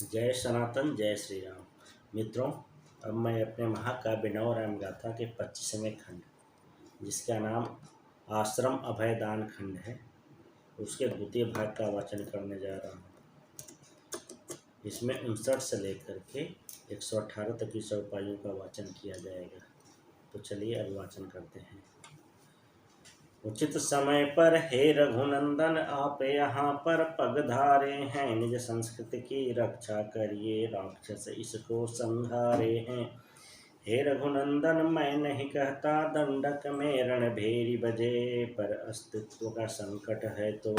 जय सनातन जय श्री राम। मित्रों, अब मैं अपने महाकाव्य नवराम गाथा के 25वें खंड, जिसका नाम आश्रम अभयदान खंड है, उसके द्वितीय भाग का वाचन करने जा रहा हूँ। इसमें 59 से लेकर के 118 तक की चौपाइयों का वाचन किया जाएगा। तो चलिए अब वाचन करते हैं। उचित समय पर हे रघुनंदन आप यहाँ पर पगधारे हैं, निज संस्कृति की रक्षा करिए, राक्षस इसको संहारे हैं। हे रघुनंदन मैं नहीं कहता दंडक में रणभेरी बजे, पर अस्तित्व का संकट है तो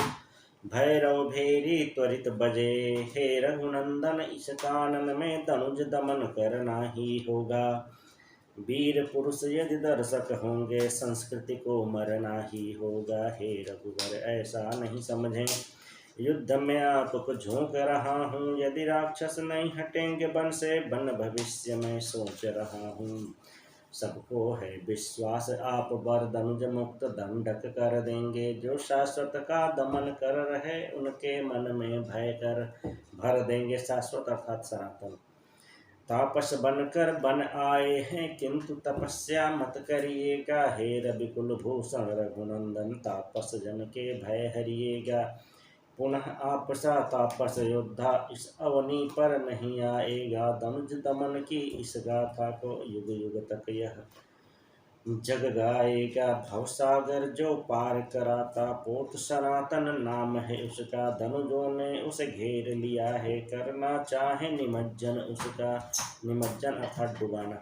भैरव भेरी त्वरित बजे। हे रघुनंदन इस कानन में धनुज दमन करना ही होगा, वीर पुरुष यदि दर्शक होंगे संस्कृति को मरना ही होगा। हे रघुवर ऐसा नहीं समझें, युद्ध में आपको झोंक रहा हूँ, यदि राक्षस नहीं हटेंगे वन से वन भविष्य में सोच रहा हूँ। सबको है विश्वास आप वर धनुज मुक्त दंडक कर देंगे, जो शाश्वत का दमन कर रहे उनके मन में भय कर भर देंगे। शाश्वत अर्थात सनातन। तापस बनकर बन आए हैं किंतु तपस्या मत करिएगा, हे रविकुल भूषण रघुनंदन तापस जन के भय हरिएगा। पुनः आप सा तापस योद्धा इस अवनी पर नहीं आएगा, धनुज दमन की इस गाथा को युग युग तक यह जग गाएगा। भवसागर जो पार कराता पोत सनातन नाम है उसका, धनुजों ने उसे घेर लिया है करना चाहे निमज्जन उसका। निमज्जन अर्थात डुबाना।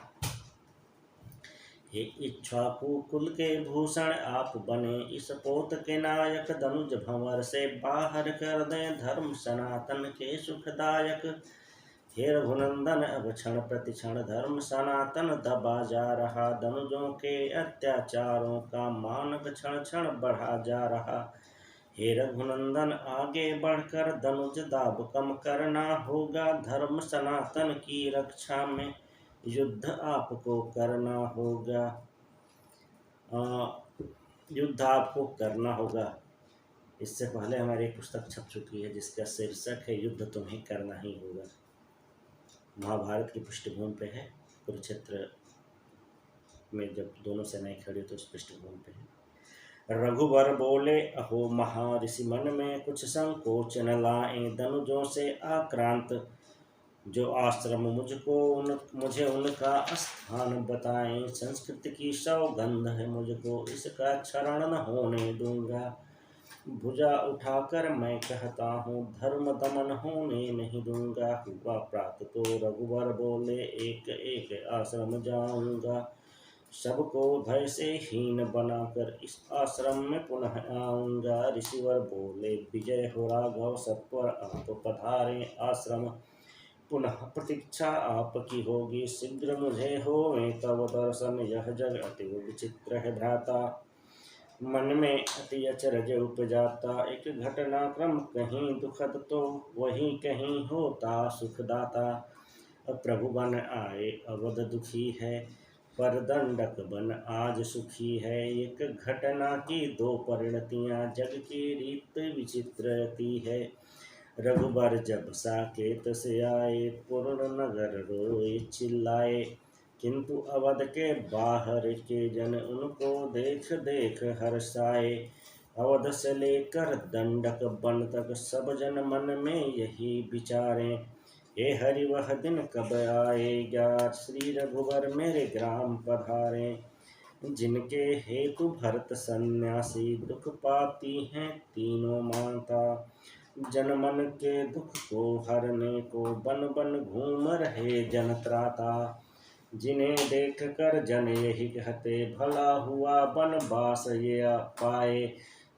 हे इक्ष्वाकु कुल के भूषण आप बने इस पोत के नायक, धनुज भंवर से बाहर कर दें धर्म सनातन के सुखदायक। हे रघुनंदन अब क्षण प्रति क्षण धर्म सनातन दबा जा रहा, धनुजों के अत्याचारों का मानक क्षण क्षण बढ़ा जा रहा। हे रघुनंदन आगे बढ़कर धनुज दाब कम करना होगा, धर्म सनातन की रक्षा में युद्ध आपको करना होगा। युद्ध आपको करना होगा। इससे पहले हमारी एक पुस्तक छप चुकी है जिसका शीर्षक है युद्ध तुम्हें करना ही होगा। महाभारत की पृष्ठभूमि पे है। कुरुक्षेत्र में जब दोनों सेनाएं खड़ी तो उस पृष्ठभूमि पे है। रघुवर बोले अहो महर्षि मन में कुछ संकोच न लाएं, धनुजों से आक्रांत जो आश्रम मुझे उनका स्थान बताएं। संस्कृति की सौगंध है मुझको इसका क्षरण न होने दूंगा, भुजा उठाकर मैं कहता हूँ धर्म दमन होने नहीं दूंगा। हुआ प्राप्त तो रघुवर बोले एक एक आश्रम जाऊंगा, सबको भय से हीन बनाकर इस आश्रम में पुनः आऊंगा। ऋषिवर बोले विजय हो राघव सत्वर आप पधारे आश्रम, पुनः प्रतीक्षा आपकी होगी शीघ्र मुझे होवे तव दर्शन। यह जग अति विचित्र है भ्राता, मन में अति अचरज उपजाता। एक घटनाक्रम कहीं दुखद तो वही कहीं होता सुखदाता। प्रभु बन आए अवध दुखी है, पर दंडक बन आज सुखी है। एक घटना की दो परिणतियाँ, जग की रीत विचित्रती है। रघुबर जब साकेत से आए, पूर्ण नगर रोए चिल्लाए, किंतु अवध के बाहर के जन उनको देख देख हर्षाए। अवध से लेकर दंडक बन तक सब जन मन में यही विचारें, हे हरि वह दिन कब आएगा, श्री रघुवर मेरे ग्राम पधारे। जिनके हेतु भरत सन्यासी दुख पाती हैं तीनों माता, जन मन के दुख को हरने को बन बन घूम रहे जन त्राता। जिन्हें देख कर जन यही कहते भला हुआ बनवास ये पाए,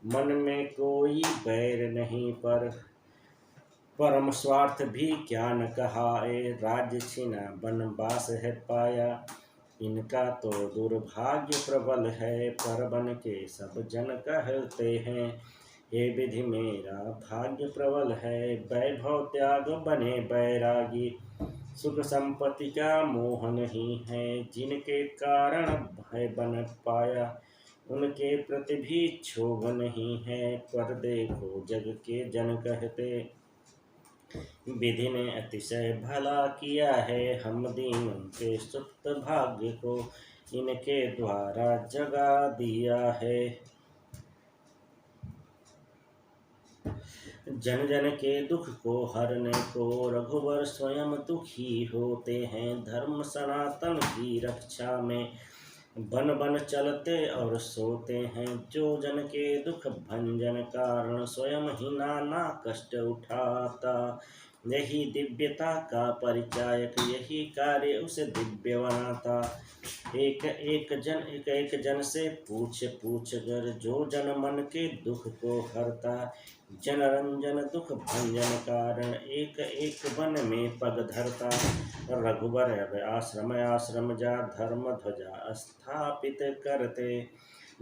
मन में कोई बैर नहीं पर परम स्वार्थ भी क्या न कहाए। राज्य छीना बनवास है पाया, इनका तो दुर्भाग्य प्रबल है, पर बन के सब जन कहते हैं, ये विधि मेरा भाग्य प्रबल है। वैभव त्याग बने बैरागी, सुख संपत्ति का मोह नहीं है। जिनके कारण भय बन पाया, उनके प्रति भी क्षोभ नहीं है। पर देखो जग के जन कहते, विधि ने अतिशय भला किया है, हम दीनों के सुप्त भाग्य को इनके द्वारा जगा दिया है। जन जन के दुख को हरने को रघुवर स्वयं दुखी होते हैं। धर्म सनातन की रक्षा में बन बन चलते और सोते हैं। जो जन के दुख भंजन कारण स्वयं ही नाना कष्ट उठाता, यही दिव्यता का परिचायक, यही कार्य उसे दिव्य बनाता। एक एक जन से पूछ पूछ कर, जो जन मन के दुख को हरता। जन रंजन दुख भंजन कारण, एक एक वन में पग धरता। रघुबर आश्रम आश्रम जा, धर्म ध्वजा स्थापित करते।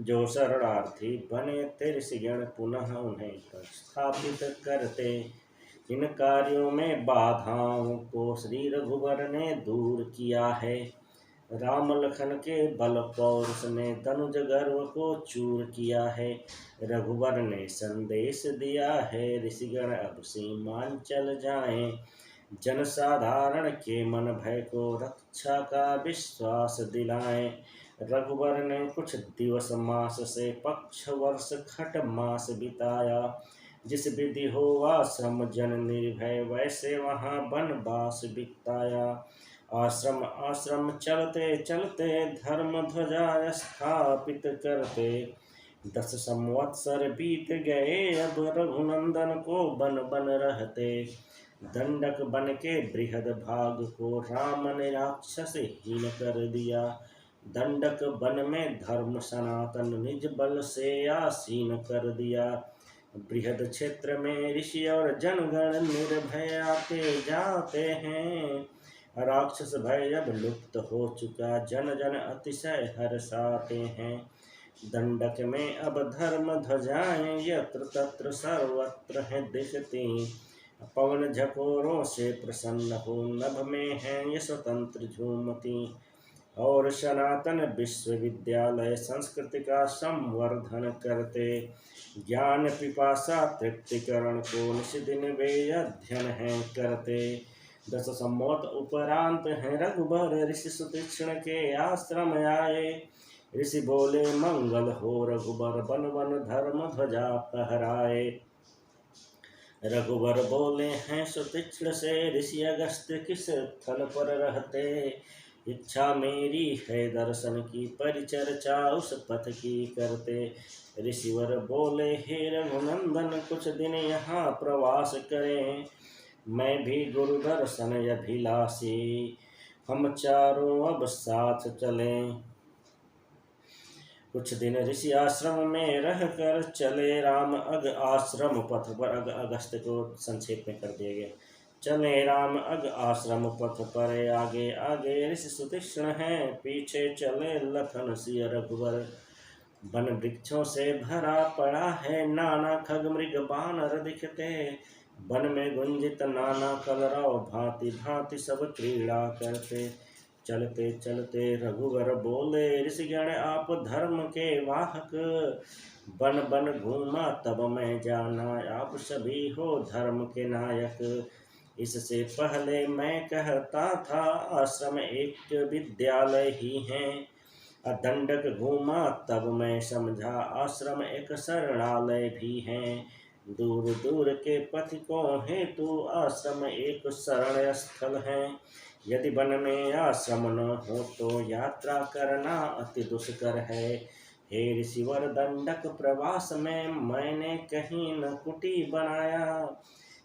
जो शरणार्थी बने तिरसिगण, पुनः उन्हें स्थापित करते। इन कार्यों में बाधाओं को श्री रघुवर ने दूर किया है। राम लखन के बल पौरुष ने धनुज गर्व को चूर किया है। रघुवर ने संदेश दिया है, ऋषिगण अब सीमांचल जाएं। जन साधारण के मन भय को रक्षा का विश्वास दिलाएं। रघुवर ने कुछ दिवस मास से पक्ष वर्ष खट मास बिताया। जिस विधि हो आश्रम जन निर्भय, वैसे वहाँ बनवास बिताया। आश्रम आश्रम चलते चलते, धर्म ध्वजा स्थापित करते। 10 संवत्सर बीत गए, अब रघुनंदन को बन बन रहते। दंडक बन के बृहद भाग को राम ने राक्षस हीन कर दिया। दंडक वन में धर्म सनातन निज बल से आसीन कर दिया। बृहद क्षेत्र में ऋषि और जनगण निर्भय आते जाते हैं। राक्षस भय अब लुप्त हो चुका, जन जन अतिशय हर्षाते हैं। दंडक में अब धर्म ध्वजाएं यत्र तत्र सर्वत्र हैं दिखती। पवन झकोरों से प्रसन्न हो, नभ में है ये स्वतंत्र झूमती। और सनातन विश्वविद्यालय संस्कृति का संवर्धन करते। ज्ञान पिपासा तृप्तिकरण को निष्दिन वे अध्ययन है करते। 10 संवत उपरांत है रघुबर ऋषि सुतीक्ष्ण के आश्रम आए। ऋषि बोले मंगल हो रघुबर, बन बन धर्म ध्वजा फहराए। रघुबर बोले हैं सुतीक्ष्ण से, ऋषि अगस्त्य किस थल पर रहते। इच्छा मेरी है दर्शन की, परिचर्चा उस पथ की करते। ऋषिवर बोले हे रघुनंदन, कुछ दिन यहाँ प्रवास करें। मैं भी गुरु दर्शन अभिलाषी, हम चारों अब साथ चलें। कुछ दिन ऋषि आश्रम में रह कर चले राम। अग आश्रम पथ पर, अग अगस्त्य को संक्षेप में कर दिया गया। चले राम अग आश्रम पथ पर, आगे आगे ऋषि सुतीक्ष्ण हैं, पीछे चले लखन सिय रघुवर। वन वृक्षों से भरा पड़ा है, नाना खग मृग बानर दिखते। वन में गुंजित नाना कलरव, भांति भांति सब क्रीड़ा करते। चलते चलते रघुवर बोले, ऋषिगण आप धर्म के वाहक। बन बन घूमा तब मैं जाना, आप सभी हो धर्म के नायक। इससे पहले मैं कहता था, आश्रम एक विद्यालय ही है। दंडक घूमा तब मैं समझा, आश्रम एक शरणालय भी है। दूर दूर के पथिकों हेतु आश्रम एक शरण स्थल है। यदि वन में आश्रम न हो तो यात्रा करना अति दुष्कर है। हे ऋषिवर, दंडक प्रवास में मैंने कहीं न कुटी बनाया।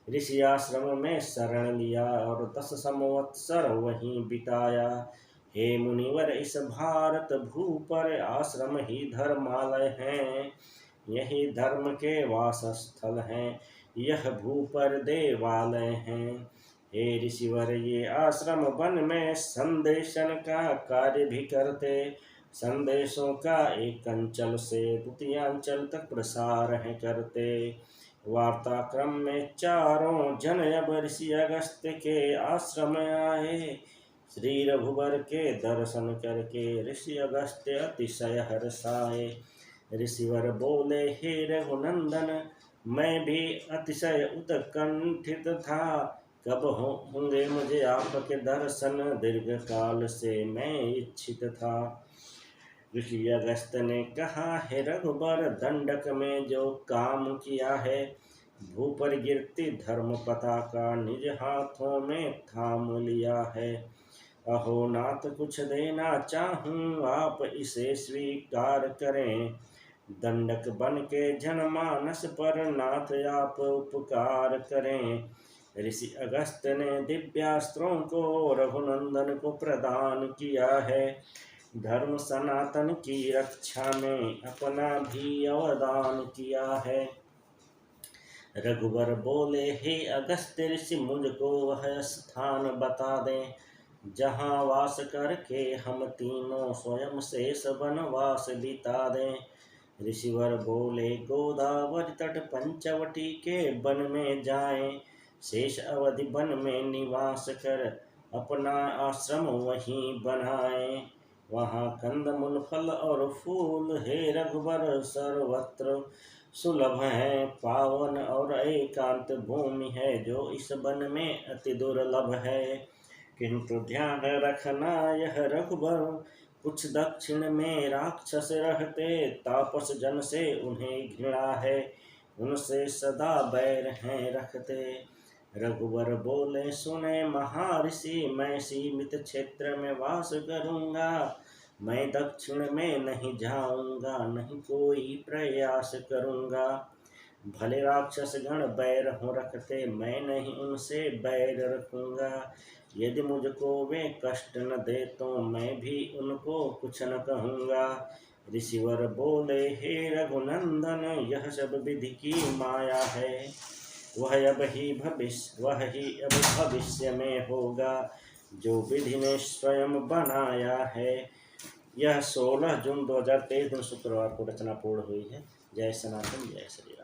ऋषि आश्रम में शरण लिया और 10 संवत्सर वहीं बिताया। हे मुनिवर, इस भारत भू पर आश्रम ही धर्मालय हैं। यही धर्म के वास स्थल हैं, यह भू पर देवालय हैं। हे ऋषिवर, ये आश्रम वन में संदेशन का कार्य भी करते। संदेशों का एक अंचल से द्वितीय अंचल तक प्रसार है करते। वार्ता क्रम में चारों जन अब ऋषि अगस्त्य के आश्रम आए। श्री रघुवर के दर्शन करके ऋषि अगस्त्य अतिशय हर्षाए। ऋषिवर बोले, हे रघुनंदन, मैं भी अतिशय उत्कंठित था। कब होंगे मुझे आपके दर्शन, दीर्घ काल से मैं इच्छित था। ऋषि अगस्त ने कहा, हे रघुबर, दंडक में जो काम किया है, भू पर गिरती धर्म पताका निज हाथों में थाम लिया है। अहो नाथ, कुछ देना चाहूँ, आप इसे स्वीकार करें। दंडक बन के जनमानस पर नाथ आप उपकार करें। ऋषि अगस्त ने दिव्यास्त्रों को रघुनंदन को प्रदान किया है। धर्म सनातन की रक्षा में अपना भी अवदान किया है। रघुवर बोले, हे अगस्त ऋषि, मुझको वह स्थान बता दें, जहाँ वास करके हम तीनों स्वयं शेष वनवास बिता दें। ऋषिवर बोले, गोदावरी तट पंचवटी के वन में जाएं, शेष अवधि वन में निवास कर अपना आश्रम वहीं बनाएं। वहाँ कंदमूल फल और फूल हे रघुवर सर्वत्र सुलभ है। पावन और एकांत भूमि है जो इस वन में अति दुर्लभ है। किंतु ध्यान रखना यह रघुबर, कुछ दक्षिण में राक्षस रहते, तापस जन से उन्हें घृणा है, उनसे सदा बैर हैं रखते। रघुबर बोले, सुने महर्षि, मैं सीमित क्षेत्र में वास करूंगा, मैं दक्षिण में नहीं जाऊंगा, नहीं कोई प्रयास करूंगा। भले राक्षस गण बैर हो रखते, मैं नहीं उनसे बैर रखूंगा। यदि मुझको वे कष्ट न दे तो मैं भी उनको कुछ न कहूँगा। ऋषिवर बोले, हे रघुनंदन, यह सब विधि की माया है, वह अब भविष्य में होगा, जो विधि ने स्वयं बनाया है। यह 16 जून 2023 दिन शुक्रवार को रचना पूर्ण हुई है। जय सनातन, जय श्री राम।